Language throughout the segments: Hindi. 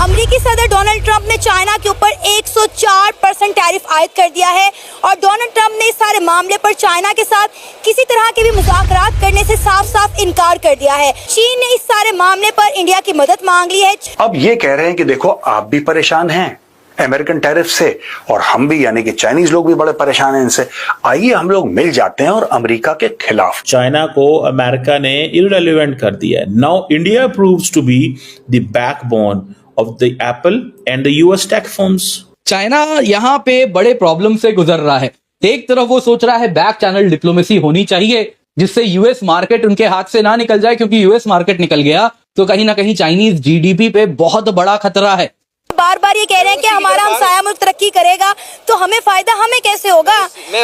अमेरिकी सदर डोनाल्ड ट्रंप ने चाइना के ऊपर 104% टैरिफ आयद कर दिया है और डोनाल्ड ट्रंप ने इस सारे मामले पर चाइना के साथ किसी तरह के भी मुज़ाकरात करने से साफ साफ इनकार कर दिया है। चीन ने इस सारे मामले पर इंडिया की मदद मांग ली है। अब ये कह रहे हैं कि देखो आप भी परेशान हैं अमेरिकन टैरिफ से और हम भी यानी कि चाइनीज लोग भी बड़े परेशान हैं इनसे। आइए हम लोग मिल जाते हैं और अमेरिका के खिलाफ। चाइना को अमेरिका ने इररिलेवेंट कर दिया है। Now India proves to be the backbone of the Apple and the US tech firms. China यहाँ पे बड़े प्रॉब्लम से गुजर रहा है। एक तरफ वो सोच रहा है बैक चैनल डिप्लोमेसी होनी चाहिए जिससे यूएस मार्केट उनके हाथ से ना निकल जाए, क्योंकि यूएस मार्केट निकल गया तो कहीं ना कहीं चाइनीज जीडीपी पे बहुत बड़ा खतरा है। बार बार ये कह रहे हैं कि हमारा हमसाया मुल्क तरक्की करेगा तो हमें फायदा हमें कैसे होगा,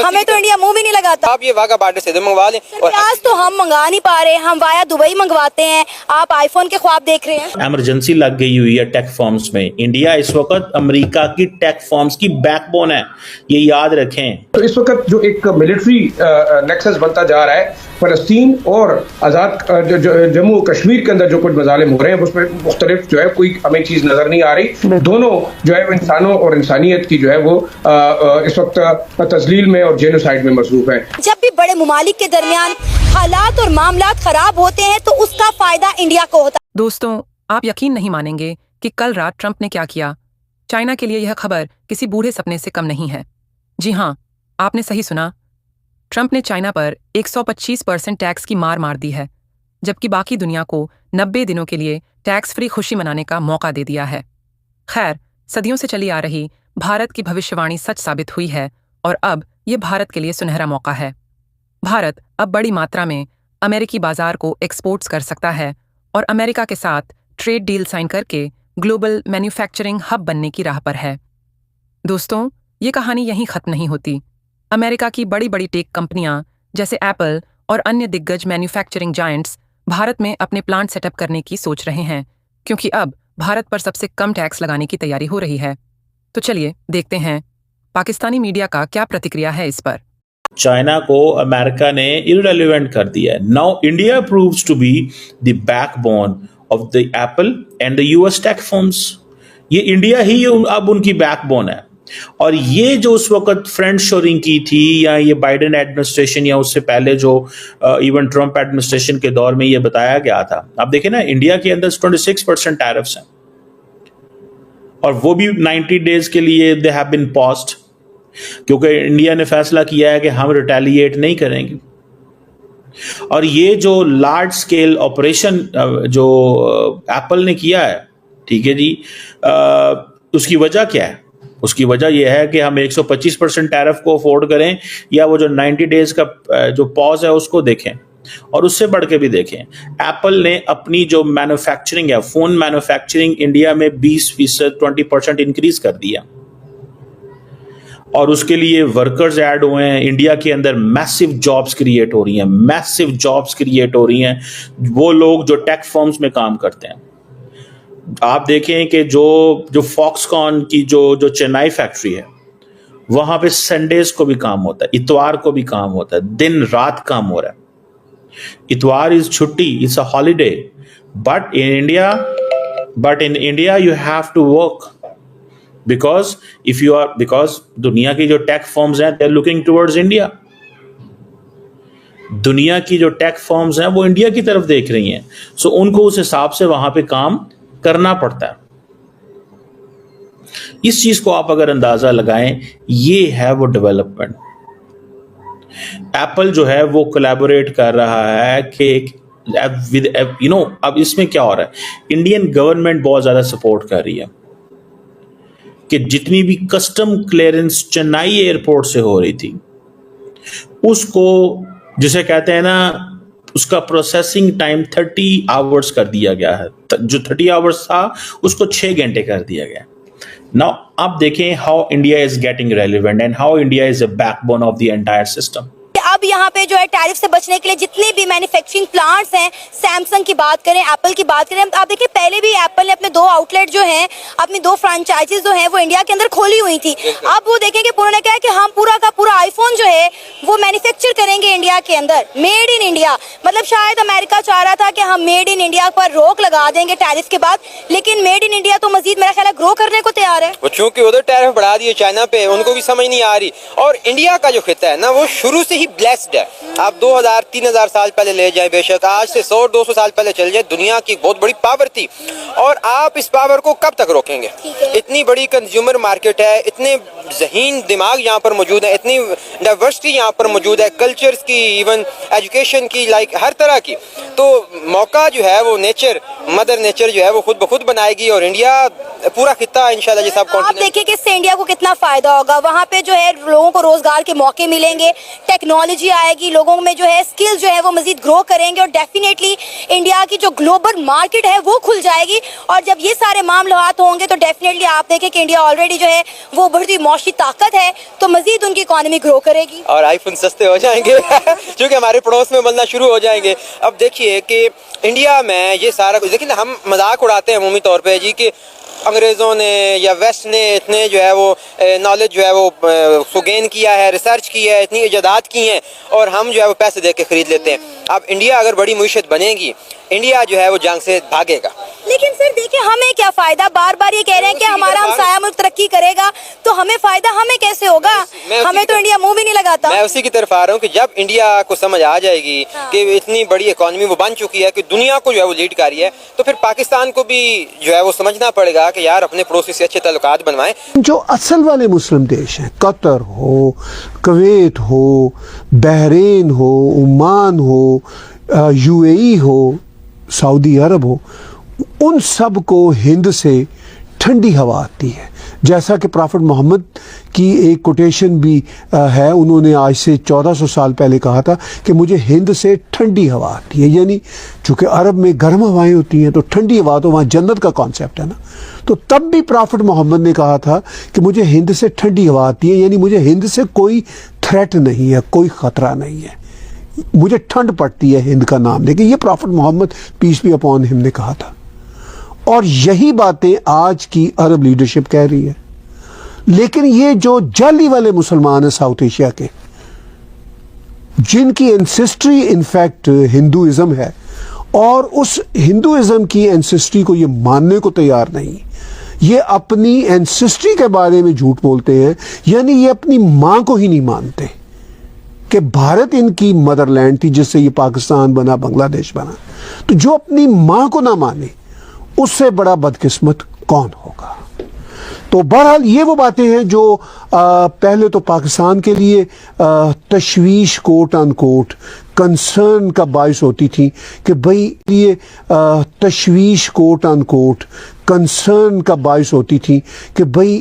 हमें तो इंडिया मुंह भी नहीं लगाता। आप ये वाघा बार्डर से मंगवा लें और प्याज तो हम मंगा नहीं पा रहे, हम वाया दुबई मंगवाते हैं, आप आईफोन के ख्वाब देख रहे हैं। इमरजेंसी लग गई हुई है टेक फर्म्स में। इंडिया इस वक्त अमेरिका की टेक फर्म्स की बैकबोन है, ये याद रखें। तो इस वक्त जो एक मिलिट्री नेक्सस बनता जा रहा है फलस्तीन और आज़ाद जम्मू कश्मीर के अंदर जो कुछ मजालिम हो रहे हैं उसमें मुख्तलिफ जो है कोई हमें चीज़ नज़र नहीं आ रही। दोनों जो है इंसानों और इंसानियत की जो है वो इस वक्त तजलील में और जेनोसाइड में मसरूफ है। जब भी बड़े मुमालिक के दरमियान हालात और मामलात खराब होते हैं तो उसका फायदा इंडिया को होता है। दोस्तों, आप यकीन नहीं मानेंगे कि कल रात ट्रंप ने क्या किया। चाइना के लिए यह खबर किसी बूढ़े सपने से कम नहीं है। जी हाँ, आपने सही सुना। ट्रंप ने चाइना पर 125% टैक्स की मार दी है, जबकि बाकी दुनिया को 90 दिनों के लिए टैक्स फ्री खुशी मनाने का मौका दे दिया है। खैर, सदियों से चली आ रही भारत की भविष्यवाणी सच साबित हुई है और अब ये भारत के लिए सुनहरा मौका है। भारत अब बड़ी मात्रा में अमेरिकी बाजार को एक्सपोर्ट्स कर सकता है और अमेरिका के साथ ट्रेड डील साइन करके ग्लोबल मैन्युफैक्चरिंग हब बनने की राह पर है। दोस्तों, ये कहानी यहीं खत्म नहीं होती। अमेरिका की बड़ी बड़ी टेक कंपनियां जैसे एप्पल और अन्य दिग्गज मैन्युफैक्चरिंग जायंट्स भारत में अपने प्लांट सेटअप करने की सोच रहे हैं, क्योंकि अब भारत पर सबसे कम टैक्स लगाने की तैयारी हो रही है। तो चलिए देखते हैं पाकिस्तानी मीडिया का क्या प्रतिक्रिया है इस पर। चाइना को अमेरिका ने इररिलेवेंट कर दिया है। Now India proves to be the backbone of the Apple and the US tech firms. ये इंडिया ही अब उनकी बैकबोन है। और ये जो उस वक्त फ्रेंड शोरिंग की थी या ये बाइडेन एडमिनिस्ट्रेशन या उससे पहले जो इवन ट्रंप एडमिनिस्ट्रेशन के दौर में ये बताया गया था, आप देखें ना, इंडिया के अंदर 26% टैरिफ्स हैं और वो भी 90 डेज के लिए दे हैव बीन पॉज्ड, क्योंकि इंडिया ने फैसला किया है कि हम रिटेलिएट नहीं करेंगे। और ये जो लार्ज स्केल ऑपरेशन जो एप्पल ने किया है, ठीक है जी, उसकी वजह क्या है? उसकी वजह यह है कि हम 125% टैरिफ को अफोर्ड करें या वो जो 90 डेज का जो पॉज है उसको देखें, और उससे बढ़ के भी देखें। एप्पल ने अपनी जो मैन्युफैक्चरिंग है, फोन मैन्युफैक्चरिंग इंडिया में 20% 20% इंक्रीज कर दिया और उसके लिए वर्कर्स ऐड हुए हैं। इंडिया के अंदर मैसिव जॉब्स क्रिएट हो रही हैं, मैसिव जॉब्स क्रिएट हो रही हैं। वो लोग जो टेक फर्म्स में काम करते हैं, आप देखें कि जो फॉक्सकॉन की जो चेन्नई फैक्ट्री है, वहां पे संडेज को भी काम होता है, इतवार को भी काम होता है, दिन रात काम हो रहा है। इतवार इज छुट्टी, it's a holiday, but in India you have to work because दुनिया की जो टेक फर्म्स हैं they are looking towards India. दुनिया की जो टेक फर्म्स हैं वो इंडिया की तरफ देख रही हैं, सो उनको उस हिसाब से वहां पे काम करना पड़ता है। इस चीज को आप अगर अंदाजा लगाएं, ये है वो डेवलपमेंट। एप्पल जो है वो कोलैबोरेट कर रहा है कि विद अब इसमें क्या हो रहा है, इंडियन गवर्नमेंट बहुत ज्यादा सपोर्ट कर रही है कि जितनी भी कस्टम क्लियरेंस चेन्नई एयरपोर्ट से हो रही थी उसको, जिसे कहते हैं ना, उसका प्रोसेसिंग टाइम 30 आवर्स कर दिया गया है। जो 30 आवर्स था उसको 6 घंटे कर दिया गया। नाउ आप देखें how India is getting relevant and how India is a backbone of the entire system. अब यहाँ पे जो है टैरिफ से बचने के लिए जितने भी मैन्युफैक्चरिंग प्लांट्स हैं, सैमसंग की बात करें, एप्पल की बात करें, आप देखिए पहले भी एप्पल ने अपने 2 आउटलेट जो हैं, अपनी 2 फ्रेंचाइजीज जो हैं वो इंडिया के अंदर खोली हुई थी। अब वो देखेंगे उन्होंने कहा कि हम पूरा का पूरा आईफोन जो है वो मैन्युफैक्चर करेंगे इंडिया के अंदर, मेड इन इंडिया। मतलब शायद अमेरिका चाह रहा था कि हम मेड इन इंडिया पर रोक लगा देंगे टैरिफ के बाद, लेकिन मेड इन इंडिया तो मजीद मेरा ख्याल है ग्रो करने को तैयार है। वो चूंकि उधर टैरिफ बढ़ा दिए चाइना पे, उनको भी समझ नहीं आ रही। और इंडिया का जो खिता है ना वो शुरू से ही ब्लेस्ड है। आप 2000-3000 साल पहले ले जाए, बेशक आज से 100-200 साल पहले चल जाए, दुनिया की बहुत बड़ी पावर थी। और आप इस पावर को कब तक रोकेंगे? इतनी बड़ी कंज्यूमर मार्केट है, इतने ज़हीन दिमाग यहाँ पर मौजूद है, इतनी डाइवर्सिटी यहाँ पर मौजूद है, कल्चर्स की, इवन एजुकेशन की, लाइक हर तरह की। तो मौका जो है वो नेचर, मदर नेचर जो है वो खुद ब खुद बनाएगी और इंडिया पूरा खिता इंशाल्लाह जैसा आप देखिए कि इससे इंडिया को कितना फायदा होगा। वहाँ पे जो है लोगों को रोजगार के मौके मिलेंगे, टेक्नोलॉजी आएगी, लोगों में जो है स्किल्स जो है वो मजीद ग्रो करेंगे और डेफिनेटली इंडिया की जो ग्लोबल मार्केट है वो खुल जाएगी। और जब ये सारे मामलात होंगे तो डेफिनेटली आप देखें कि इंडिया ऑलरेडी जो है वो बढ़ती मौशी ताकत है, तो मजीद उनकी इकोनॉमी ग्रो करेगी और आईफोन सस्ते हो जाएंगे क्योंकि हमारे पड़ोस में बनना शुरू हो जाएंगे। अब देखिए कि इंडिया में ये सारा कुछ, देखिए ना, हम मजाक उड़ाते हैं अमूमी तौर पे जी कि अंग्रेज़ों ने या वेस्ट ने इतने जो है वो नॉलेज जो है वो गेन किया है, रिसर्च की है, इतनी इजादात की हैं और हम जो है वो पैसे दे के खरीद लेते हैं। अब इंडिया अगर बड़ी मुईशत बनेगी, इंडिया जो है वो जंग से भागेगा। लेकिन सर देखिए हमें क्या फायदा, बार बार ये कह रहे हैं कि हमारा हमसाया मुल्क तरक्की करेगा, तो हमें फायदा हमें कैसे होगा? हमें तो इंडिया मुंह भी नहीं लगाता। मैं उसी की तरफ आ रहा हूँ कि जब इंडिया को समझ आ जाएगी कि इतनी बड़ी इकोनॉमी वो बन चुकी है कि दुनिया को जो है वो लीड कर रही है, तो फिर पाकिस्तान को भी जो है वो समझना पड़ेगा कि यार अपने पड़ोसी से अच्छे ताल्लुकात बनवाएं। जो असल वाले मुस्लिम देश हैं, कतर हो, कुवैत हो, बहरीन हो, ओमान हो, यूएई हो, सऊदी अरब हो, उन सब को हिंद से ठंडी हवा आती है। जैसा कि प्रॉफिट मोहम्मद की एक कोटेशन भी है, उन्होंने आज से 1400 साल पहले कहा था कि मुझे हिंद से ठंडी हवा आती है। यानी चूँकि अरब में गर्म हवाएं होती हैं तो ठंडी हवा, तो वहाँ जन्नत का कॉन्सेप्ट है ना। तो तब भी प्रॉफिट मोहम्मद ने कहा था कि मुझे हिंद से ठंडी हवा आती है, यानी मुझे हिंद से कोई थ्रेट नहीं है, कोई ख़तरा नहीं है, मुझे ठंड पड़ती है हिंद का नाम लेके। ये prophet Mohammed peace be upon him ने कहा था और यही बातें आज की अरब लीडरशिप कह रही है। लेकिन ये जो जाली वाले मुसलमान हैं साउथ एशिया के, जिनकी एंसेस्ट्री इनफैक्ट हिंदुइज्म है और उस हिंदुइज्म की एंसेस्ट्री को ये मानने को तैयार नहीं, ये अपनी एंसेस्ट्री के बारे में झूठ बोलते हैं, यानी ये अपनी मां को ही नहीं मानते कि भारत इनकी मदरलैंड थी जिससे ये पाकिस्तान बना, बांग्लादेश बना। तो जो अपनी मां को ना माने उससे बड़ा बदकिस्मत कौन होगा? तो बहरहाल ये वो बातें हैं जो पहले तो पाकिस्तान के लिए तशवीश कोट अनकोट कंसर्न का बायस होती थी कि भाई ये तशवीश कोट अनकोट कंसर्न का बायस होती थी कि भाई